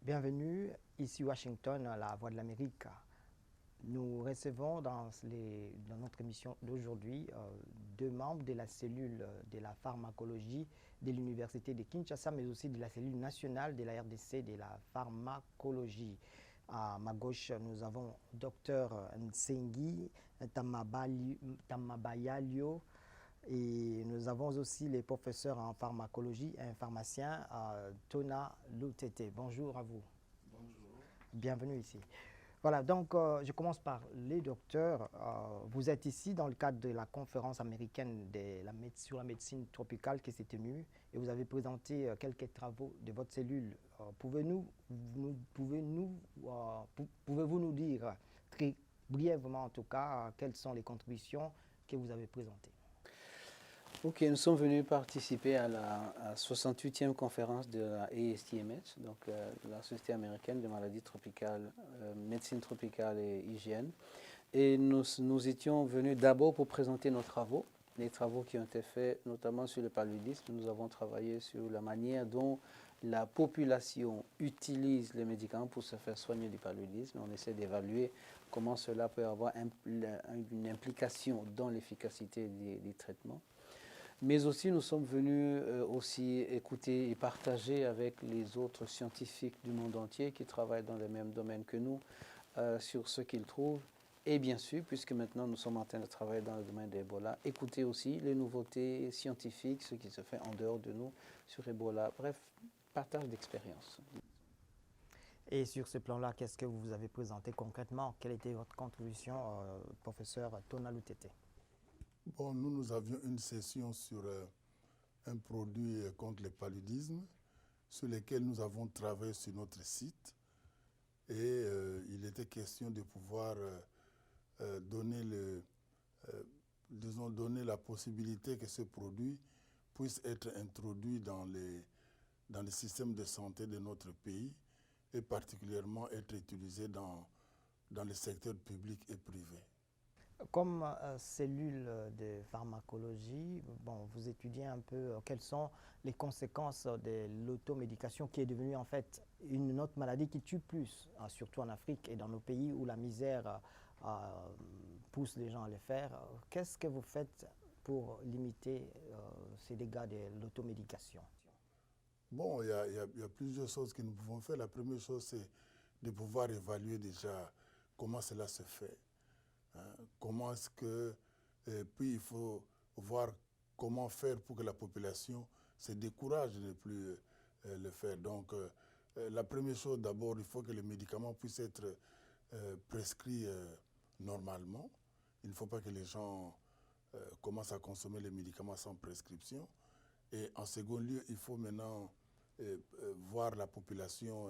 Bienvenue ici Washington, à la Voix de l'Amérique. Nous recevons dans notre émission d'aujourd'hui deux membres de la cellule de la pharmacologie de l'Université de Kinshasa, mais aussi de la cellule nationale de la RDC de la pharmacologie. À ma gauche, nous avons Dr Nsengi Tamabayalio et nous avons aussi les professeurs en pharmacologie et un pharmacien, Tona Lutete. Bonjour à vous. Bonjour. Bienvenue ici. Voilà, donc je commence par les docteurs. Vous êtes ici dans le cadre de la conférence américaine sur la médecine tropicale qui s'est tenue et vous avez présenté quelques travaux de votre cellule. Pouvez-vous nous dire, très brièvement en tout cas, quelles sont les contributions que vous avez présentées? Ok, nous sommes venus participer à la 68e conférence de la ASTMH, donc la Société américaine de maladies tropicales, médecine tropicale et hygiène. Et nous étions venus d'abord pour présenter nos travaux, les travaux qui ont été faits notamment sur le paludisme. Nous avons travaillé sur la manière dont la population utilise les médicaments pour se faire soigner du paludisme. On essaie d'évaluer comment cela peut avoir une implication dans l'efficacité des traitements. Mais aussi, nous sommes venus aussi écouter et partager avec les autres scientifiques du monde entier qui travaillent dans le même domaine que nous sur ce qu'ils trouvent. Et bien sûr, puisque maintenant nous sommes en train de travailler dans le domaine d'Ebola, écouter aussi les nouveautés scientifiques, ce qui se fait en dehors de nous sur Ebola. Bref, partage d'expérience. Et sur ce plan-là, qu'est-ce que vous avez présenté concrètement? Quelle était votre contribution, professeur Tona Lutete? Bon, nous avions une session sur un produit contre le paludisme sur lequel nous avons travaillé sur notre site et il était question de pouvoir donner la possibilité que ce produit puisse être introduit dans les systèmes de santé de notre pays et particulièrement être utilisé dans les secteurs publics et privés. Comme cellule de pharmacologie, bon, vous étudiez un peu quelles sont les conséquences de l'automédication qui est devenue en fait une autre maladie qui tue plus, surtout en Afrique et dans nos pays où la misère pousse les gens à le faire. Qu'est-ce que vous faites pour limiter ces dégâts de l'automédication? Bon, il y a plusieurs choses que nous pouvons faire. La première chose, c'est de pouvoir évaluer déjà comment cela se fait. Comment est-ce que... puis il faut voir comment faire pour que la population se décourage de ne plus le faire. Donc, la première chose, d'abord, il faut que les médicaments puissent être prescrits normalement. Il ne faut pas que les gens commencent à consommer les médicaments sans prescription. Et en second lieu, il faut maintenant voir la population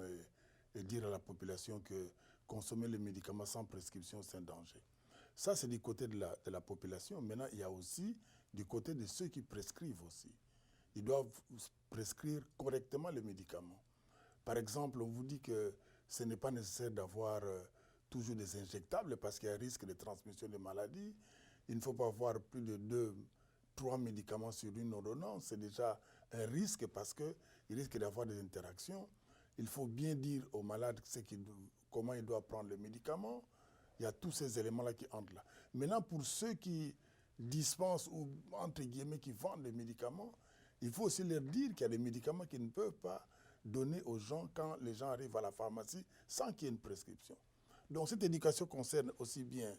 et dire à la population que consommer les médicaments sans prescription, c'est un danger. Ça, c'est du côté de la population. Maintenant, il y a aussi du côté de ceux qui prescrivent aussi. Ils doivent prescrire correctement les médicaments. Par exemple, on vous dit que ce n'est pas nécessaire d'avoir toujours des injectables parce qu'il y a un risque de transmission de maladies. Il ne faut pas avoir plus de 2-3 médicaments sur une ordonnance. C'est déjà un risque parce qu'il risque d'avoir des interactions. Il faut bien dire aux malades comment ils doivent prendre le médicament. Il y a tous ces éléments-là qui entrent là. Maintenant, pour ceux qui dispensent ou, entre guillemets, qui vendent les médicaments, il faut aussi leur dire qu'il y a des médicaments qu'ils ne peuvent pas donner aux gens quand les gens arrivent à la pharmacie sans qu'il y ait une prescription. Donc, cette éducation concerne aussi bien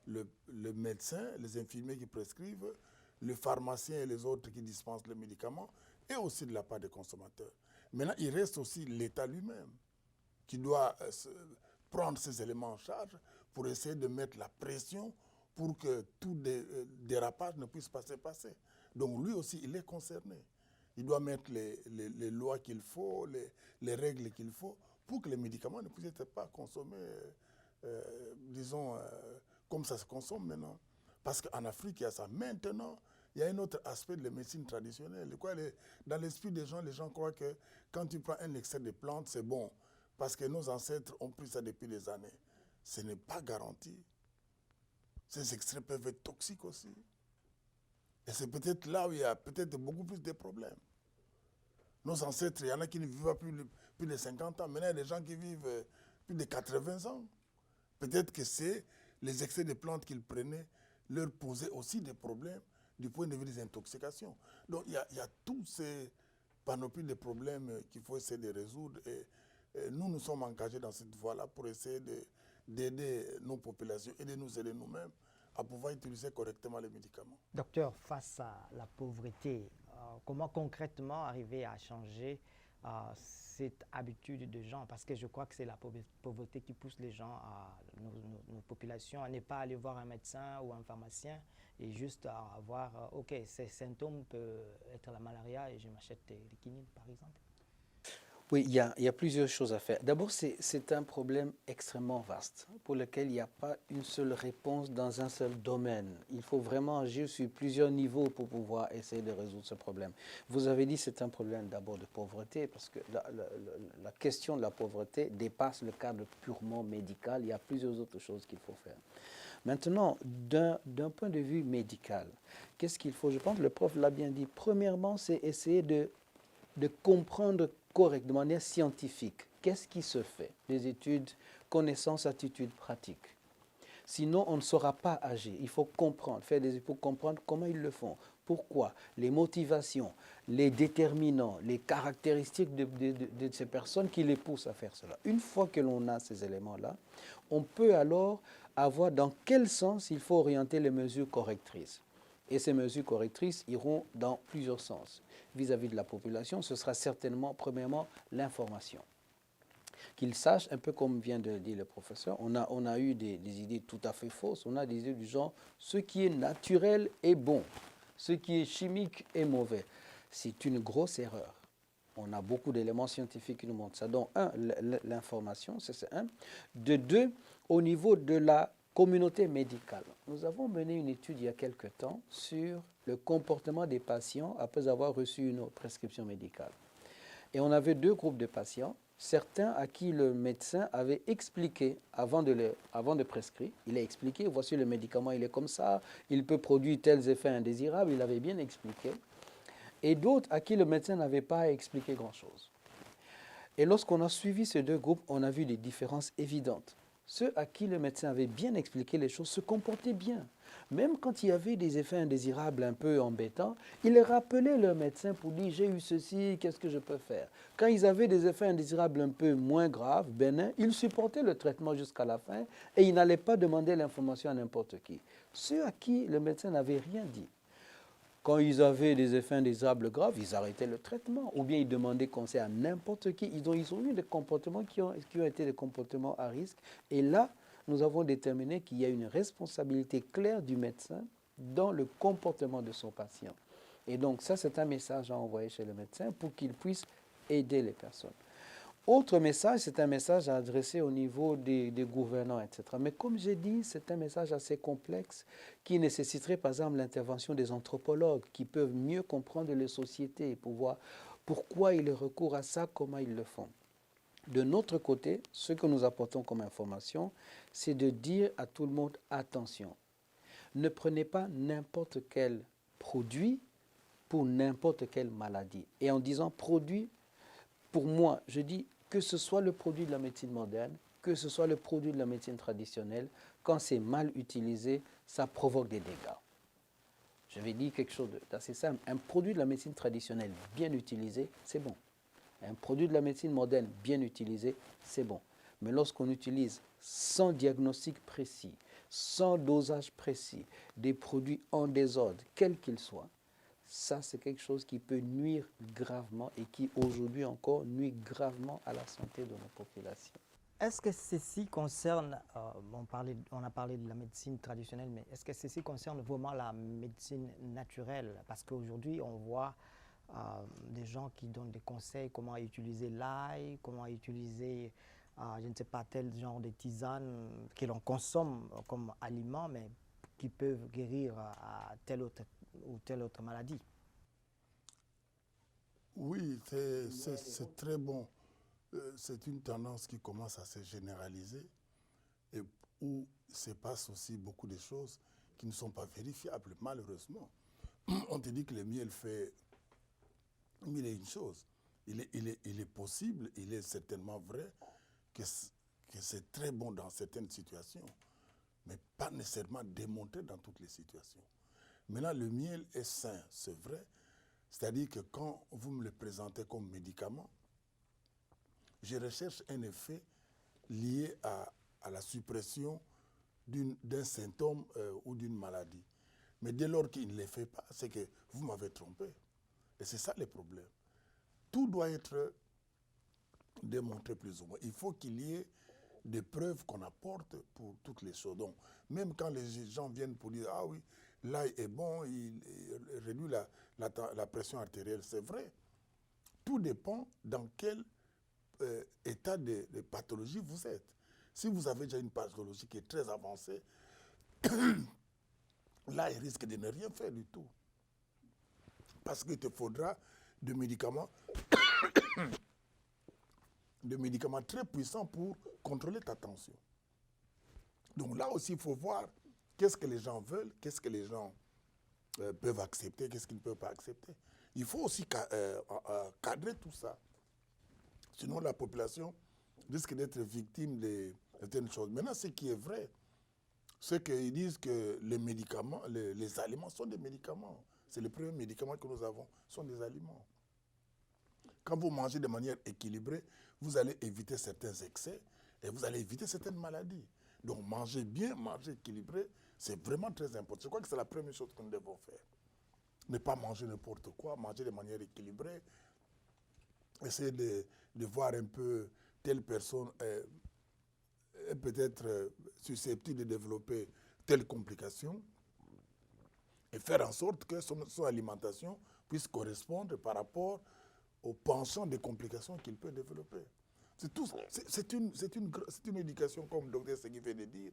le médecin, les infirmiers qui prescrivent, le pharmacien et les autres qui dispensent les médicaments, et aussi de la part des consommateurs. Maintenant, il reste aussi l'État lui-même qui doit prendre ces éléments en charge pour essayer de mettre la pression pour que tout dérapage ne puisse pas se passer. Donc lui aussi, il est concerné. Il doit mettre les lois qu'il faut, les règles qu'il faut pour que les médicaments ne puissent pas consommés, disons, comme ça se consomme maintenant. Parce qu'en Afrique, il y a ça. Maintenant, il y a un autre aspect de la médecine traditionnelle. Dans l'esprit des gens, les gens croient que quand tu prends un extrait de plante, c'est bon. Parce que nos ancêtres ont pris ça depuis des années. Ce n'est pas garanti. Ces extraits peuvent être toxiques aussi. Et c'est peut-être là où il y a peut-être beaucoup plus de problèmes. Nos ancêtres, il y en a qui ne vivent pas plus de 50 ans. Maintenant, il y a des gens qui vivent plus de 80 ans. Peut-être que c'est les excès de plantes qu'ils prenaient leur posaient aussi des problèmes du point de vue des intoxications. Donc, il y a tous ces panoplies de problèmes qu'il faut essayer de résoudre. Et nous, nous sommes engagés dans cette voie-là pour essayer d'aider nos populations et de nous aider nous-mêmes à pouvoir utiliser correctement les médicaments. Docteur, face à la pauvreté, comment concrètement arriver à changer cette habitude de gens? Parce que je crois que c'est la pauvreté qui pousse les gens, nos populations, à ne pas aller voir un médecin ou un pharmacien et juste à avoir, OK, ces symptômes peuvent être la malaria et je m'achète des quinines, par exemple. Oui, il y a plusieurs choses à faire. D'abord, c'est un problème extrêmement vaste pour lequel il n'y a pas une seule réponse dans un seul domaine. Il faut vraiment agir sur plusieurs niveaux pour pouvoir essayer de résoudre ce problème. Vous avez dit que c'est un problème d'abord de pauvreté, parce que la question de la pauvreté dépasse le cadre purement médical. Il y a plusieurs autres choses qu'il faut faire. Maintenant, d'un point de vue médical, qu'est-ce qu'il faut? Je pense que le prof l'a bien dit. Premièrement, c'est essayer de comprendre correctement, de manière scientifique, qu'est-ce qui se fait, des études, connaissances, attitudes, pratiques. Sinon, on ne saura pas agir. Il faut comprendre, faire des études pour comprendre comment ils le font, pourquoi, les motivations, les déterminants, les caractéristiques de ces personnes qui les poussent à faire cela. Une fois que l'on a ces éléments-là, on peut alors avoir dans quel sens il faut orienter les mesures correctrices. Et ces mesures correctrices iront dans plusieurs sens. Vis-à-vis de la population, ce sera certainement, premièrement, l'information. Qu'ils sachent, un peu comme vient de le dire le professeur, on a eu des idées tout à fait fausses. On a des idées du genre, ce qui est naturel est bon, ce qui est chimique est mauvais. C'est une grosse erreur. On a beaucoup d'éléments scientifiques qui nous montrent ça. Donc, un, l'information, c'est un. De deux, au niveau de la communauté médicale. Nous avons mené une étude il y a quelque temps sur le comportement des patients après avoir reçu une prescription médicale. Et on avait deux groupes de patients, certains à qui le médecin avait expliqué avant de prescrire, il a expliqué, voici le médicament, il est comme ça, il peut produire tels effets indésirables, il avait bien expliqué. Et d'autres à qui le médecin n'avait pas expliqué grand-chose. Et lorsqu'on a suivi ces deux groupes, on a vu des différences évidentes. Ceux à qui le médecin avait bien expliqué les choses se comportaient bien. Même quand il y avait des effets indésirables un peu embêtants, ils rappelaient leur médecin pour dire « j'ai eu ceci, qu'est-ce que je peux faire ?» Quand ils avaient des effets indésirables un peu moins graves, bénins, ils supportaient le traitement jusqu'à la fin et ils n'allaient pas demander l'information à n'importe qui. Ceux à qui le médecin n'avait rien dit, quand ils avaient des effets indésirables graves, ils arrêtaient le traitement ou bien ils demandaient conseil à n'importe qui. Ils ont eu des comportements qui ont été des comportements à risque. Et là, nous avons déterminé qu'il y a une responsabilité claire du médecin dans le comportement de son patient. Et donc ça, c'est un message à envoyer chez le médecin pour qu'il puisse aider les personnes. Autre message, c'est un message à adresser au niveau des gouvernants, etc. Mais comme j'ai dit, c'est un message assez complexe qui nécessiterait par exemple l'intervention des anthropologues qui peuvent mieux comprendre les sociétés pour voir pourquoi ils recourent à ça, comment ils le font. De notre côté, ce que nous apportons comme information, c'est de dire à tout le monde attention. Ne prenez pas n'importe quel produit pour n'importe quelle maladie. Et en disant produit, pour moi, je dis que ce soit le produit de la médecine moderne, que ce soit le produit de la médecine traditionnelle, quand c'est mal utilisé, ça provoque des dégâts. Je vais dire quelque chose d'assez simple. Un produit de la médecine traditionnelle bien utilisé, c'est bon. Un produit de la médecine moderne bien utilisé, c'est bon. Mais lorsqu'on utilise sans diagnostic précis, sans dosage précis, des produits en désordre, quels qu'ils soient, ça, c'est quelque chose qui peut nuire gravement et qui, aujourd'hui encore, nuit gravement à la santé de nos populations. Est-ce que ceci concerne, on a parlé de la médecine traditionnelle, mais est-ce que ceci concerne vraiment la médecine naturelle? Parce qu'aujourd'hui, on voit des gens qui donnent des conseils, comment utiliser l'ail, comment utiliser, je ne sais pas, tel genre de tisanes que l'on consomme comme aliment, mais qui peuvent guérir à telle autre ou telle autre maladie. Oui, c'est très bon. C'est une tendance qui commence à se généraliser et où se passe aussi beaucoup de choses qui ne sont pas vérifiables, malheureusement. On te dit que le miel fait mille et une choses. il est possible, il est certainement vrai que c'est très bon dans certaines situations, mais pas nécessairement démontré dans toutes les situations. Maintenant, le miel est sain, c'est vrai. C'est-à-dire que quand vous me le présentez comme médicament, je recherche un effet lié à la suppression d'un symptôme ou d'une maladie. Mais dès lors qu'il ne le fait pas, c'est que vous m'avez trompé. Et c'est ça le problème. Tout doit être démontré plus ou moins. Il faut qu'il y ait des preuves qu'on apporte pour toutes les choses. Donc, même quand les gens viennent pour dire « Ah oui, l'ail est bon, il réduit la pression artérielle », c'est vrai. Tout dépend dans quel état de pathologie vous êtes. Si vous avez déjà une pathologie qui est très avancée, là, il risque de ne rien faire du tout. Parce qu'il te faudra des médicaments très puissants pour contrôler ta tension. Donc là aussi, il faut voir qu'est-ce que les gens veulent, qu'est-ce que les gens peuvent accepter, qu'est-ce qu'ils ne peuvent pas accepter. Il faut aussi cadrer tout ça. Sinon, la population risque d'être victime de certaines choses. Maintenant, ce qui est vrai, c'est qu'ils disent que les médicaments, les aliments sont des médicaments. C'est le premier médicament que nous avons, sont des aliments. Quand vous mangez de manière équilibrée, vous allez éviter certains excès et vous allez éviter certaines maladies. Donc manger bien, manger équilibré, c'est vraiment très important. Je crois que c'est la première chose que nous devons faire. Ne pas manger n'importe quoi, manger de manière équilibrée. Essayer de voir un peu telle personne est peut-être susceptible de développer telle complication et faire en sorte que son alimentation puisse correspondre par rapport aux penchants des complications qu'il peut développer. C'est une éducation, comme le docteur Segui vient de dire.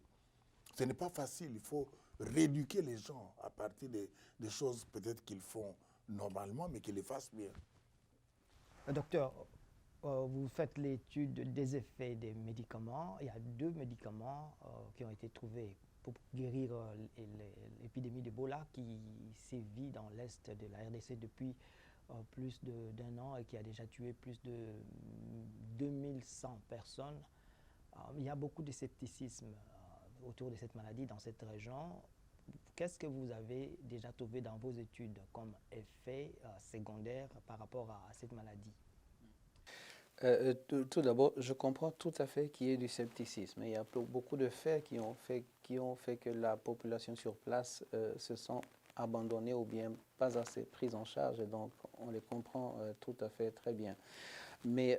Ce n'est pas facile, il faut rééduquer les gens à partir des choses peut-être qu'ils font normalement, mais qu'ils les fassent bien. Docteur, vous faites l'étude des effets des médicaments. Il y a 2 médicaments qui ont été trouvés pour guérir l'épidémie d'Ebola qui sévit dans l'est de la RDC depuis plus d'1 an et qui a déjà tué plus de 2100 personnes. Il y a beaucoup de scepticisme autour de cette maladie dans cette région. Qu'est-ce que vous avez déjà trouvé dans vos études comme effet secondaire par rapport à cette maladie? Tout d'abord, je comprends tout à fait qu'il y ait du scepticisme. Il y a beaucoup de faits qui ont fait que la population sur place se sent abandonnée ou bien pas assez prise en charge. Et donc, on les comprend tout à fait très bien. Mais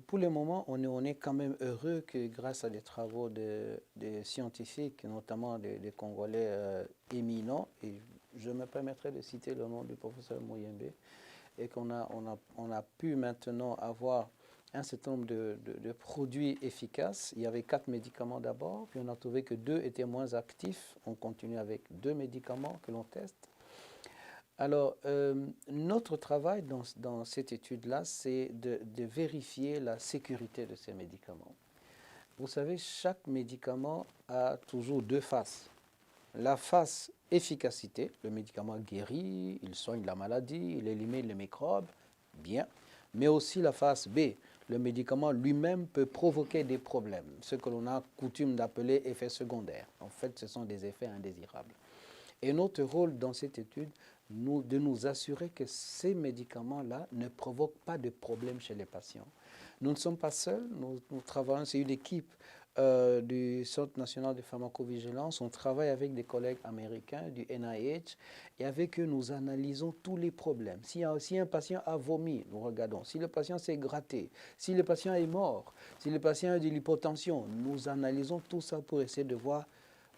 pour le moment, on est quand même heureux que grâce à des travaux de scientifiques, notamment des Congolais éminents, et je me permettrai de citer le nom du professeur Mouyembe, et qu'on a pu maintenant avoir un certain nombre de produits efficaces. Il y avait 4 médicaments d'abord, puis on a trouvé que 2 étaient moins actifs. On continue avec 2 médicaments que l'on teste. Alors, notre travail dans cette étude-là, c'est de vérifier la sécurité de ces médicaments. Vous savez, chaque médicament a toujours 2 faces. La face efficacité, le médicament guérit, il soigne la maladie, il élimine les microbes, bien. Mais aussi la face B, le médicament lui-même peut provoquer des problèmes, ce que l'on a coutume d'appeler effets secondaires. En fait, ce sont des effets indésirables. Et notre rôle dans cette étude, de nous assurer que ces médicaments-là ne provoquent pas de problèmes chez les patients. Nous ne sommes pas seuls, nous travaillons, c'est une équipe du Centre national de pharmacovigilance. On travaille avec des collègues américains du NIH et avec eux, nous analysons tous les problèmes. Si un patient a vomi, nous regardons. Si le patient s'est gratté, si le patient est mort, si le patient a de l'hypotension, nous analysons tout ça pour essayer de voir,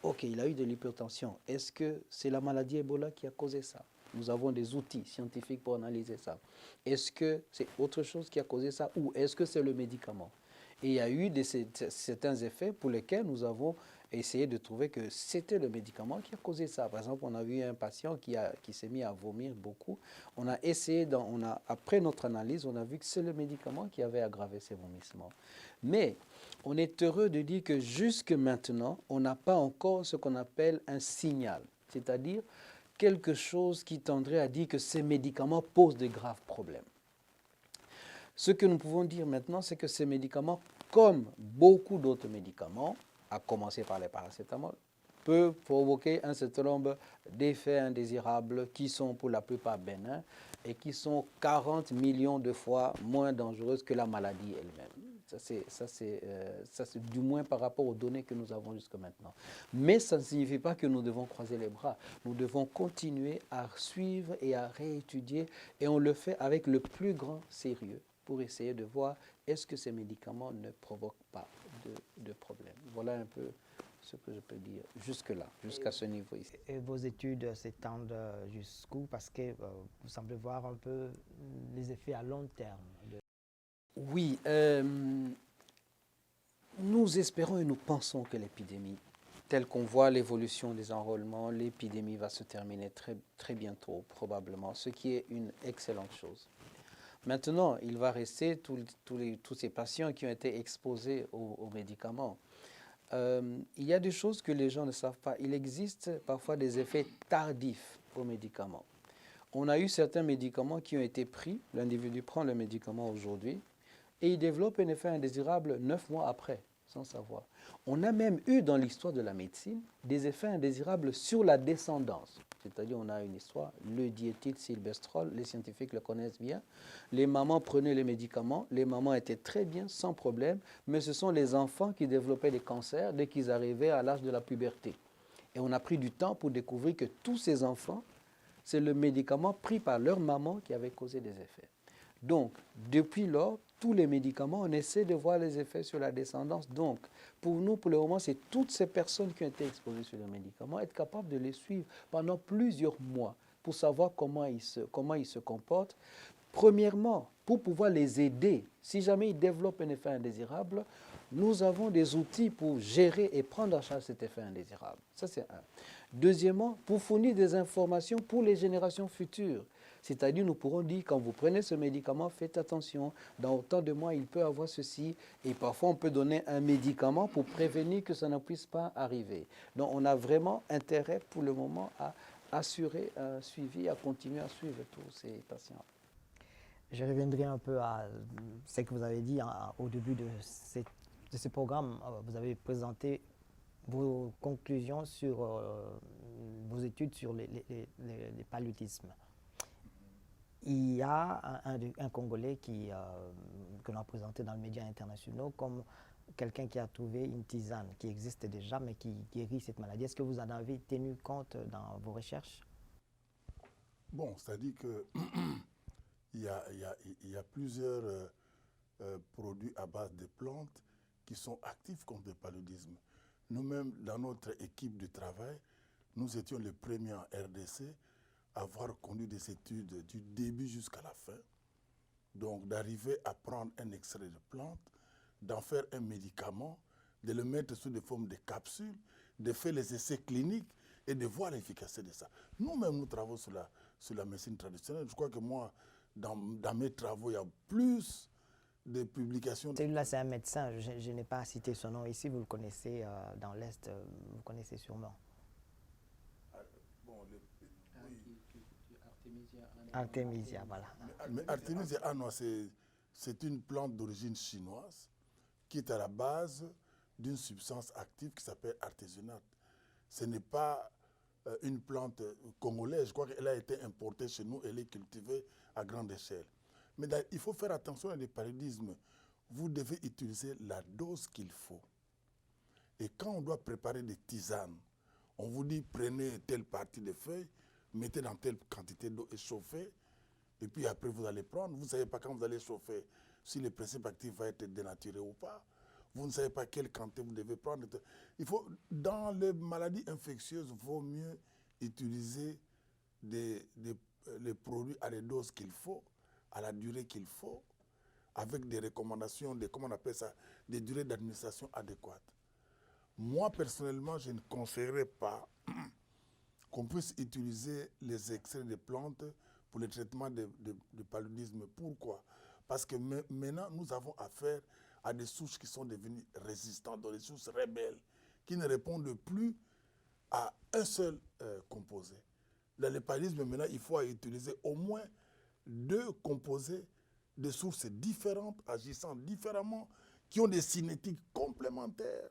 OK, il a eu de l'hypertension. Est-ce que c'est la maladie Ebola qui a causé ça? Nous avons des outils scientifiques pour analyser ça. Est-ce que c'est autre chose qui a causé ça ou est-ce que c'est le médicament? Et il y a eu certains effets pour lesquels nous avons essayé de trouver que c'était le médicament qui a causé ça. Par exemple, on a vu un patient qui s'est mis à vomir beaucoup. On a essayé, après notre analyse, on a vu que c'est le médicament qui avait aggravé ces vomissements. Mais on est heureux de dire que jusque maintenant, on n'a pas encore ce qu'on appelle un signal, c'est-à-dire quelque chose qui tendrait à dire que ces médicaments posent de graves problèmes. Ce que nous pouvons dire maintenant, c'est que ces médicaments, comme beaucoup d'autres médicaments, à commencer par les paracétamol, peuvent provoquer un certain nombre d'effets indésirables qui sont pour la plupart bénins et qui sont 40 millions de fois moins dangereuses que la maladie elle-même. Ça, c'est du moins par rapport aux données que nous avons jusqu'à maintenant. Mais ça ne signifie pas que nous devons croiser les bras. Nous devons continuer à suivre et à réétudier, et on le fait avec le plus grand sérieux pour essayer de voir est-ce que ces médicaments ne provoquent pas de problème. Voilà un peu ce que je peux dire jusque-là, jusqu'à ce niveau ici. Et vos études s'étendent jusqu'où? Parce que vous semblez voir un peu les effets à long terme. Oui, nous espérons et nous pensons que l'épidémie, telle qu'on voit l'évolution des enrôlements, l'épidémie va se terminer très, très bientôt, probablement, ce qui est une excellente chose. Maintenant, il va rester tous ces patients qui ont été exposés aux médicaments. Il y a des choses que les gens ne savent pas. Il existe parfois des effets tardifs aux médicaments. On a eu certains médicaments qui ont été pris, l'individu prend le médicament aujourd'hui, et il développe un effet indésirable 9 mois après, sans savoir. On a même eu dans l'histoire de la médecine des effets indésirables sur la descendance. C'est-à-dire, on a une histoire, le diéthylsylbestrol, les scientifiques le connaissent bien. Les mamans prenaient les médicaments, les mamans étaient très bien, sans problème, mais ce sont les enfants qui développaient des cancers dès qu'ils arrivaient à l'âge de la puberté. Et on a pris du temps pour découvrir que tous ces enfants, c'est le médicament pris par leur maman qui avait causé des effets. Donc, depuis lors, tous les médicaments, on essaie de voir les effets sur la descendance. Donc, pour nous, pour le moment, c'est toutes ces personnes qui ont été exposées sur les médicaments, être capable de les suivre pendant plusieurs mois pour savoir comment ils se comportent. Premièrement, pour pouvoir les aider, si jamais ils développent un effet indésirable, nous avons des outils pour gérer et prendre en charge cet effet indésirable. Ça, c'est un. Deuxièmement, pour fournir des informations pour les générations futures. C'est-à-dire, nous pourrons dire, quand vous prenez ce médicament, faites attention, dans autant de mois, il peut avoir ceci, et parfois, on peut donner un médicament pour prévenir que ça ne puisse pas arriver. Donc, on a vraiment intérêt, pour le moment, à assurer un suivi, à continuer à suivre tous ces patients. Je reviendrai un peu à ce que vous avez dit au début de ce programme. Vous avez présenté vos conclusions sur vos études sur les paludismes. Il y a un Congolais que l'on a présenté dans les médias internationaux comme quelqu'un qui a trouvé une tisane qui existe déjà mais qui guérit cette maladie. Est-ce que vous en avez tenu compte dans vos recherches? Bon, c'est-à-dire que il y a plusieurs produits à base de plantes qui sont actifs contre le paludisme. Nous-mêmes, dans notre équipe de travail, nous étions les premiers en RDC à avoir conduit des études du début jusqu'à la fin. Donc, d'arriver à prendre un extrait de plante, d'en faire un médicament, de le mettre sous des formes de capsules, de faire les essais cliniques et de voir l'efficacité de ça. Nous-mêmes, nous travaillons sur la médecine traditionnelle. Je crois que moi, dans mes travaux, il y a plus de publications. Celui-là, c'est un médecin. Je n'ai pas cité son nom ici. Vous le connaissez dans l'Est. Vous connaissez sûrement. Artemisia, voilà. Mais Artemisia annua, c'est une plante d'origine chinoise qui est à la base d'une substance active qui s'appelle artésunate. Ce n'est pas une plante congolaise. Je crois qu'elle a été importée chez nous, elle est cultivée à grande échelle. Mais il faut faire attention à le paludisme. Vous devez utiliser la dose qu'il faut. Et quand on doit préparer des tisanes, on vous dit prenez telle partie des feuilles, mettez dans telle quantité d'eau et chauffez, et puis après vous allez prendre. Vous ne savez pas quand vous allez chauffer si le principe actif va être dénaturé ou pas. Vous ne savez pas quelle quantité vous devez prendre. Dans les maladies infectieuses, il vaut mieux utiliser les produits à les doses qu'il faut, à la durée qu'il faut, avec des recommandations, comment on appelle ça, des durées d'administration adéquates. Moi, personnellement, je ne conseillerais pas qu'on puisse utiliser les extraits de plantes pour le traitement de paludisme. Pourquoi? Parce que maintenant, nous avons affaire à des souches qui sont devenues résistantes, des souches rebelles, qui ne répondent plus à un seul composé. Dans le paludisme, maintenant, il faut utiliser au moins 2 composés des sources différentes, agissant différemment, qui ont des cinétiques complémentaires.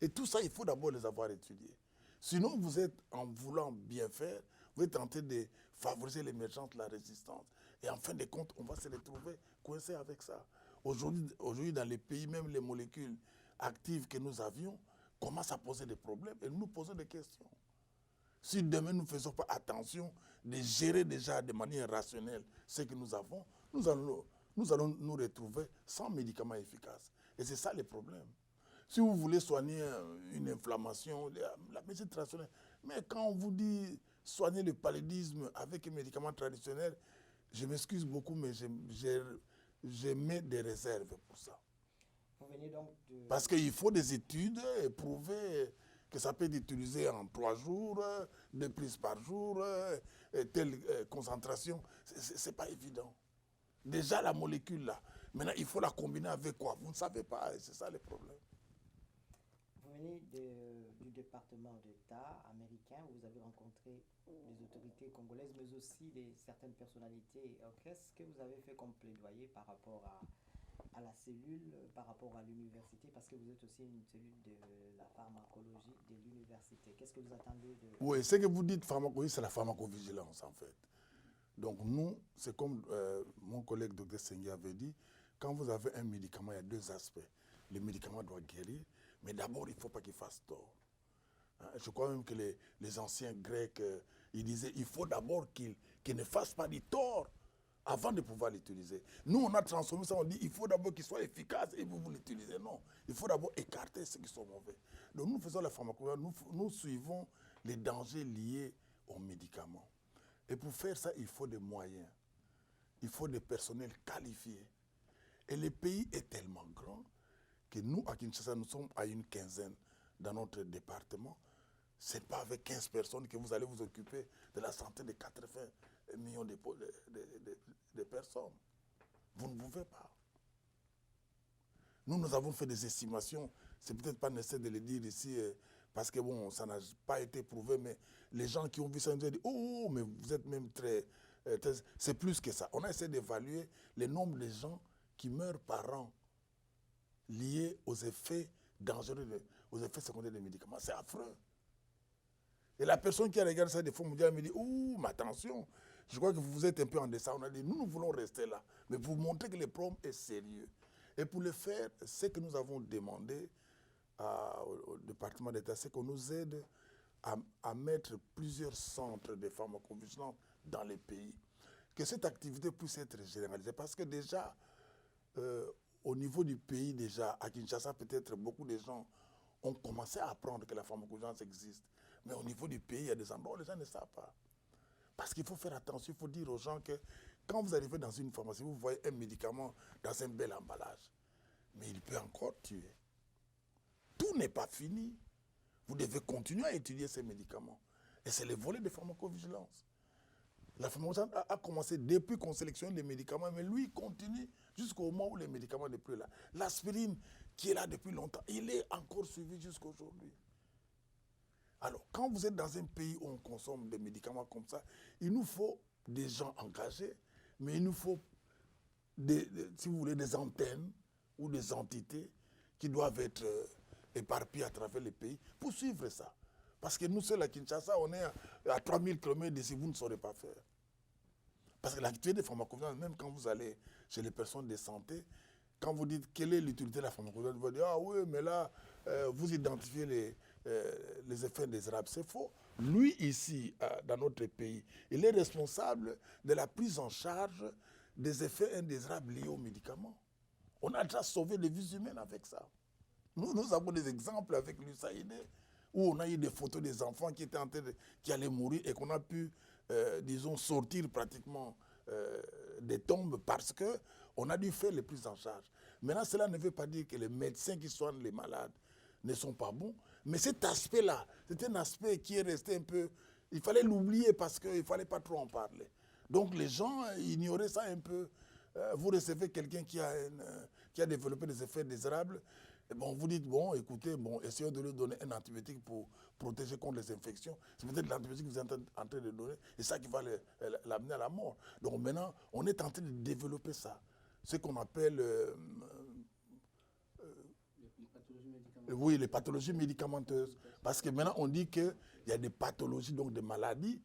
Et tout ça, il faut d'abord les avoir étudiés. Sinon, vous êtes, en voulant bien faire, vous êtes en train de favoriser l'émergence de la résistance. Et en fin de compte, on va se retrouver coincé avec ça. Aujourd'hui, dans les pays, même les molécules actives que nous avions commencent à poser des problèmes et nous posons des questions. Si demain nous ne faisons pas attention de gérer déjà de manière rationnelle ce que nous avons, nous allons nous retrouver sans médicaments efficaces. Et c'est ça le problème. Si vous voulez soigner une inflammation, la médecine traditionnelle, mais quand on vous dit soigner le paludisme avec un médicament traditionnel, je m'excuse beaucoup, mais je mets des réserves pour ça. Vous venez donc de... Parce qu'il faut des études et prouver que ça peut être utilisé en 3 jours, 2 prises par jour, telle concentration. Ce n'est pas évident. Déjà la molécule là, maintenant il faut la combiner avec quoi? Vous ne savez pas, et c'est ça le problème. Vous venez du département d'État américain, où vous avez rencontré les autorités congolaises, mais aussi certaines personnalités. Qu'est-ce que vous avez fait comme plaidoyer par rapport à la cellule, par rapport à l'université, parce que vous êtes aussi une cellule de la pharmacologie de l'université. Qu'est-ce que vous attendez de... Oui, ce que vous dites pharmacologie, c'est la pharmacovigilance en fait. Donc nous, c'est comme mon collègue Dr Sengi avait dit, quand vous avez un médicament, il y a 2 aspects. Le médicament doit guérir, mais d'abord, il ne faut pas qu'il fasse tort. Je crois même que les anciens Grecs, ils disaient, il faut d'abord qu'il ne fasse pas du tort avant de pouvoir l'utiliser. Nous, on a transformé ça, on dit, il faut d'abord qu'il soit efficace et vous l'utilisez. Non, il faut d'abord écarter ceux qui sont mauvais. Donc nous faisons la pharmacologie, nous suivons les dangers liés aux médicaments. Et pour faire ça, il faut des moyens. Il faut des personnels qualifiés. Et le pays est tellement grand que nous, à Kinshasa, nous sommes à une quinzaine dans notre département. Ce n'est pas avec 15 personnes que vous allez vous occuper de la santé de 80 millions de personnes. Vous ne pouvez pas. Nous avons fait des estimations. C'est peut-être pas nécessaire de le dire ici, parce que bon, ça n'a pas été prouvé, mais les gens qui ont vu ça nous ont dit, oh, mais vous êtes même très c'est plus que ça. On a essayé d'évaluer le nombre de gens qui meurent par an liés aux effets dangereux, aux effets secondaires des médicaments. C'est affreux. Et la personne qui a regardé ça des fois mondiales me dit, ouh, mais attention, je crois que vous êtes un peu en dessin. On a dit, nous voulons rester là, mais pour montrer que le problème est sérieux. Et pour le faire, ce que nous avons demandé au département d'État, c'est qu'on nous aide à mettre plusieurs centres de pharmacovigilance dans les pays. Que cette activité puisse être généralisée. Parce que déjà, au niveau du pays, déjà, à Kinshasa, peut-être beaucoup de gens ont commencé à apprendre que la pharmacovigilance existe. Mais au niveau du pays, il y a des endroits où les gens ne savent pas. Parce qu'il faut faire attention, il faut dire aux gens que quand vous arrivez dans une pharmacie, vous voyez un médicament dans un bel emballage. Mais il peut encore tuer. Tout n'est pas fini. Vous devez continuer à étudier ces médicaments. Et c'est le volet de pharmacovigilance. La pharmacovigilance a commencé depuis qu'on sélectionne les médicaments, mais lui, il continue jusqu'au moment où les médicaments ne sont plus là. L'aspirine, qui est là depuis longtemps, il est encore suivi jusqu'à aujourd'hui. Alors, quand vous êtes dans un pays où on consomme des médicaments comme ça, il nous faut des gens engagés, mais il nous faut, si vous voulez, des antennes ou des entités qui doivent être éparpillées à travers les pays pour suivre ça. Parce que nous, seuls à Kinshasa, on est à 3000 km d'ici, vous ne saurez pas faire. Parce que l'activité des pharmacovigilance, même quand vous allez chez les personnes de santé, quand vous dites quelle est l'utilité de la pharmacovigilance, vous dites, ah oui, mais là, vous identifiez les effets indésirables. C'est faux. Lui, ici, dans notre pays, il est responsable de la prise en charge des effets indésirables liés aux médicaments. On a déjà sauvé des vies humaines avec ça. Nous avons des exemples avec l'USAID, où on a eu des photos des enfants qui étaient en train qui allaient mourir et qu'on a pu, disons, sortir pratiquement des tombes parce qu'on a dû faire les prises en charge. Maintenant, cela ne veut pas dire que les médecins qui soignent les malades ne sont pas bons, mais cet aspect-là, c'est un aspect qui est resté un peu... Il fallait l'oublier parce qu'il ne fallait pas trop en parler. Donc les gens ignoraient ça un peu. Vous recevez quelqu'un qui a développé des effets désirables, et bon, vous dites, bon, écoutez, bon, essayons de lui donner un antibiotique pour protéger contre les infections. C'est peut-être l'antibiotique que vous êtes en train de donner, et ça qui va l'amener à la mort. Donc maintenant, on est en train de développer ça. ce qu'on appelle oui, les pathologies médicamenteuses. Parce que maintenant, on dit qu'il y a des pathologies, donc des maladies,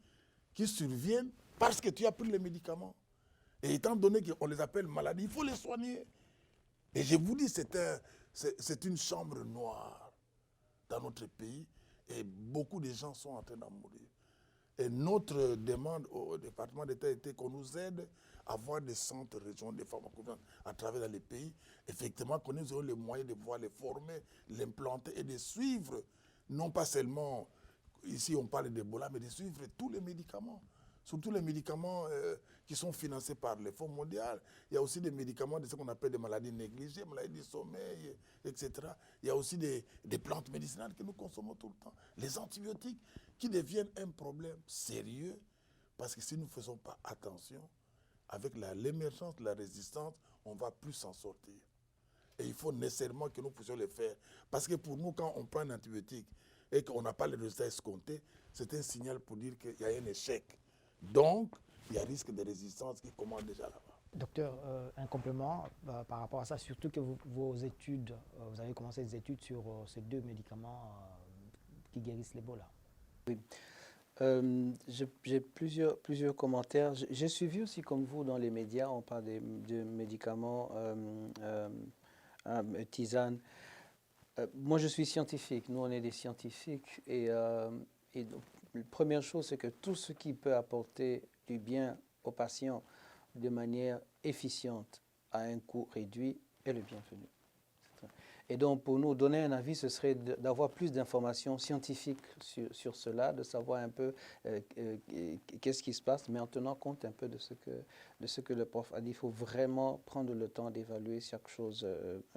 qui surviennent parce que tu as pris les médicaments. Et étant donné qu'on les appelle maladies, il faut les soigner. Et je vous dis, c'est une chambre noire dans notre pays et beaucoup de gens sont en train d'en mourir. Et notre demande au département d'État était qu'on nous aide à avoir des centres régionaux de pharmacovigilance à travers les pays. Effectivement, qu'on nous ait les moyens de pouvoir les former, l'implanter et de suivre, non pas seulement, ici on parle d'Ebola, mais de suivre tous les médicaments. Surtout les médicaments qui sont financés par les fonds mondiaux. Il y a aussi des médicaments de ce qu'on appelle des maladies négligées, maladies du sommeil, etc. Il y a aussi des plantes médicinales que nous consommons tout le temps. Les antibiotiques qui deviennent un problème sérieux parce que si nous ne faisons pas attention, avec l'émergence de la résistance, on ne va plus s'en sortir. Et il faut nécessairement que nous puissions le faire. Parce que pour nous, quand on prend un antibiotique et qu'on n'a pas les résultats escomptés, c'est un signal pour dire qu'il y a un échec. Donc, il y a risque de résistance qui commence déjà là-bas. Docteur, un complément par rapport à ça, surtout que vos études, vous avez commencé des études sur ces 2 médicaments qui guérissent l'Ebola. Oui. J'ai plusieurs commentaires. J'ai suivi aussi, comme vous, dans les médias, on parle de médicaments, tisanes. Moi, je suis scientifique. Nous, on est des scientifiques. Et donc, la première chose, c'est que tout ce qui peut apporter du bien aux patients de manière efficiente à un coût réduit est le bienvenu. Et donc, pour nous, donner un avis, ce serait d'avoir plus d'informations scientifiques sur cela, de savoir un peu qu'est-ce qui se passe, mais en tenant compte un peu de ce que le prof a dit. Il faut vraiment prendre le temps d'évaluer chaque chose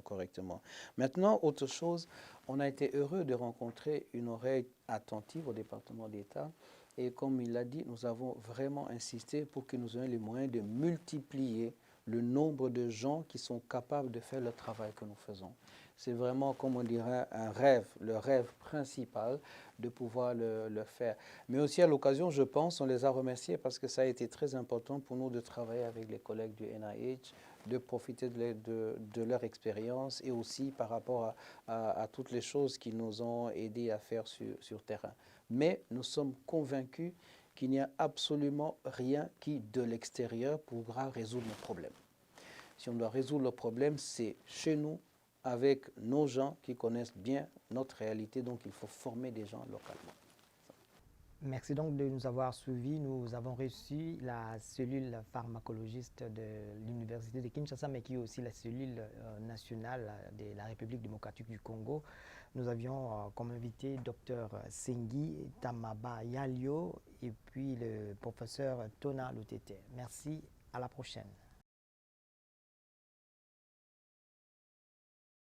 correctement. Maintenant, autre chose, on a été heureux de rencontrer une oreille attentive au département d'État. Et comme il l'a dit, nous avons vraiment insisté pour que nous ayons les moyens de multiplier le nombre de gens qui sont capables de faire le travail que nous faisons. C'est vraiment, comme on dirait, un rêve, le rêve principal de pouvoir le faire. Mais aussi à l'occasion, je pense, on les a remerciés parce que ça a été très important pour nous de travailler avec les collègues du NIH, de profiter de leur expérience et aussi par rapport à toutes les choses qu'ils nous ont aidés à faire sur terrain. Mais nous sommes convaincus qu'il n'y a absolument rien qui, de l'extérieur, pourra résoudre nos problèmes. Si on doit résoudre le problème, c'est chez nous, avec nos gens qui connaissent bien notre réalité, donc il faut former des gens localement. Merci donc de nous avoir suivis. Nous avons reçu la cellule pharmacologiste de l'Université de Kinshasa, mais qui est aussi la cellule nationale de la République démocratique du Congo. Nous avions comme invité Dr Sengi Tamaba Yalio et puis le professeur Tona Lutete. Merci, à la prochaine.